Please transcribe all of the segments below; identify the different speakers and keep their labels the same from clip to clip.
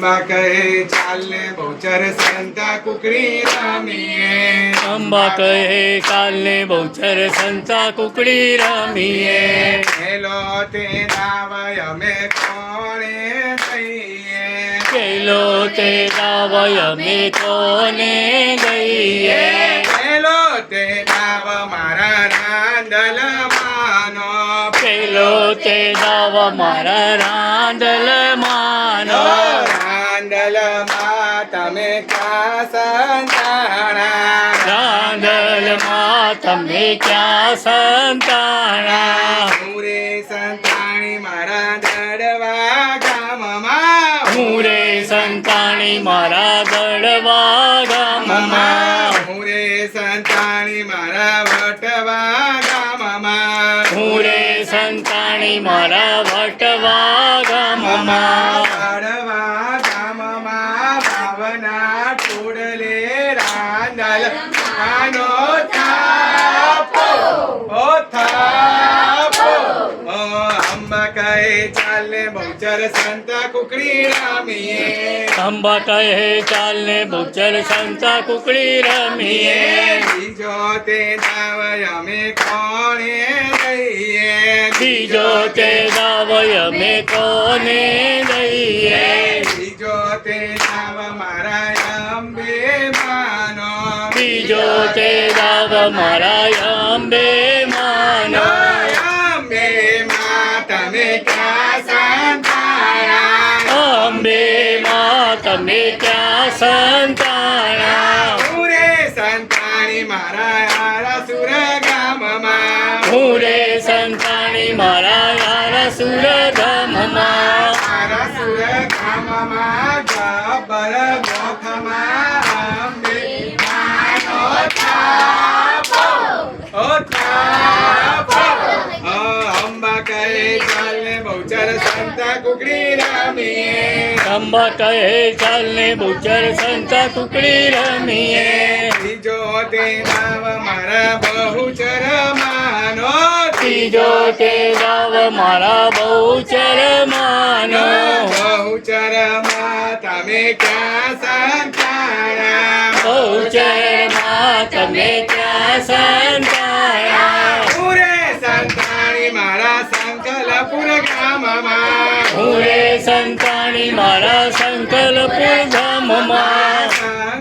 Speaker 1: અંબા કહે ચાલને બહુચર સંતા કુકડી રમીએ.
Speaker 2: અંબા કહે ચાલને બહુચર સંતા કુકડી રમીએ.
Speaker 1: ખેલો તે દાવ અમે કોણે દઈએ.
Speaker 2: પેલો તે દાવ અમે કોને દઈએ.
Speaker 1: ખેલો તે દાવ મારા રાંદલ માનો.
Speaker 2: પેલો તે દાવ મારા રાંદલ માનો.
Speaker 1: રાંદલમાં તમે ક્યાં સંતાણા.
Speaker 2: રાંદલમાં તમે ક્યાં સંતાણા.
Speaker 1: હું રે સંતાણી મારા દડવા ગામમાં.
Speaker 2: હું રે સંતાણી મારા દડવા ગામમાં.
Speaker 1: હું રે સંતાણી મારા વટવા ગામમાં.
Speaker 2: હું રે સંતાણી મારા વટવા ગામમાં.
Speaker 1: વડવા ગામમાં ભાવના ટોડલે રાંદલ આનો થાપો. ઓ થાપો. અંબા કહે ચાલને બહુચર સંતા કુકડી રમીએ.
Speaker 2: અંબા કહે ચાલને બહુચર સંતા કુકડી રમીએ.
Speaker 1: બીજો તે દાવ અમે કોણે દઈએ.
Speaker 2: બીજો તે દાવ અમે કોને દઈએ.
Speaker 1: બીજો તે દાવ મારા અંબે માનો.
Speaker 2: બીજો તે દાવ મારા અંબે માનો.
Speaker 1: અંબે માં તમે ક્યાં સંતાણા.
Speaker 2: અંબે માં તમે ક્યાં સંતાણા.
Speaker 1: હું રે સંતાણી મારા આરાસુર ગામમાં.
Speaker 2: હું રે સંતાણી મારા આરાસુર ગામમાં.
Speaker 1: આરાસુર ગામમાં ગબ્બર ગોખમાં અંબે માનો થાપો. ઓ થાપો. અંબા કહે ચાલને બહુચર સંતા કુકડી રમીએ.
Speaker 2: અંબા કહે ચાલને બહુચર સંતા કુકડી રમીએ.
Speaker 1: બીજો તે દાવ મારા બહુચર માનો.
Speaker 2: ત્રીજો તે દાવ મારા બહુચર માનો.
Speaker 1: બહુચર માં તમે ક્યાં સંતાણા.
Speaker 2: બહુચર માં તમે ક્યાં સંતાણા.
Speaker 1: હું રે સંતાણી મારા સંકલપુર ગામમાં.
Speaker 2: હું રે સંતાણી મારા સંકલપુર ગામમાં.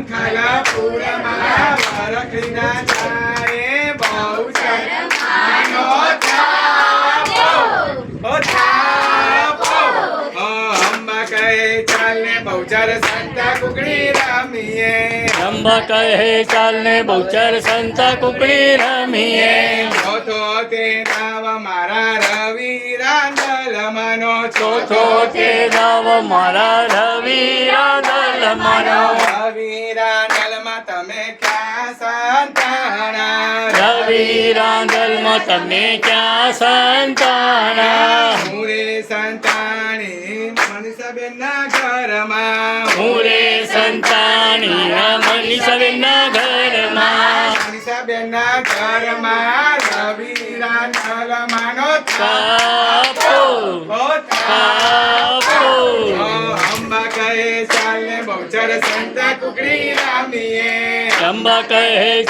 Speaker 1: સંકલપુરમાં વરખડીના ચારે બહુચર માનો થાપો. ઓ થાપો. અંબા કહે ચાલને બહુચર સંતા કુકડી રમીએ.
Speaker 2: અંબા કહે ચાલને બહુચર સંતા કુકડી રમીએ.
Speaker 1: ચોથો તે દાવ મારા રવિ રાંદલ માનો.
Speaker 2: ચોથો તે દાવ મારા રવિ રાંદલ માનો.
Speaker 1: રવિ રાંદલમાં તમે ક્યાં સંતાણા.
Speaker 2: રવિ રાંદલમાં તમે ક્યાં સંતાણા.
Speaker 1: હું રે સંતાણી મનીષાબેનના ઘરમાં.
Speaker 2: હું રે સંતાણી મનીષાબેનના ઘરમાં.
Speaker 1: મનીષાબેનના ઘરમાં રવિ રાંદલ માનો
Speaker 2: થાપો.
Speaker 1: ઓ
Speaker 2: થાપો.
Speaker 1: અંબા કહે ચાલને બહુચર સંતા કુકડી રમીએ.
Speaker 2: અંબા કહે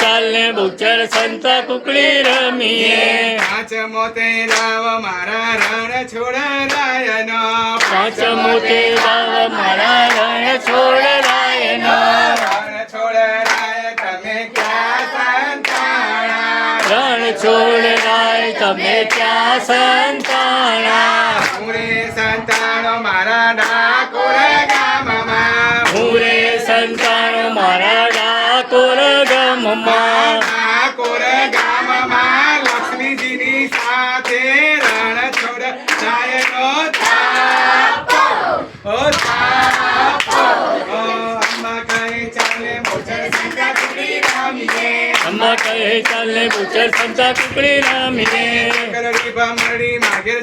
Speaker 2: ચાલને બહુચર સંતા કુકડી રમીએ.
Speaker 1: પાંચમો તે દાવ મારા રણ છોડ રાયનો.
Speaker 2: પાંચમો તે દાવ મારા રણ છોડ રાયનો.
Speaker 1: રણ છોડ રાય તમે ક્યાં સંતાણા.
Speaker 2: રણ છોડ રાય તમે ક્યાં સંતાણા.
Speaker 1: હું રે સંતાણો મારા ડાકોર ગામમાં.
Speaker 2: હું રે સંતાણો મારા ડાકોર ગામમાં.
Speaker 1: ડાકોર ગામમાં લક્ષ્મીજીની સાથે રણ છોડ રાયનો થાપો. ઓ થાપો. અંબા કહે ચાલે બહુચર સંતા કુકડી રમીએ.
Speaker 2: અંબા કહે ચાલને બહુચર સંતા કુકડી રમીએ.
Speaker 1: કરડી ભમરડી માગેર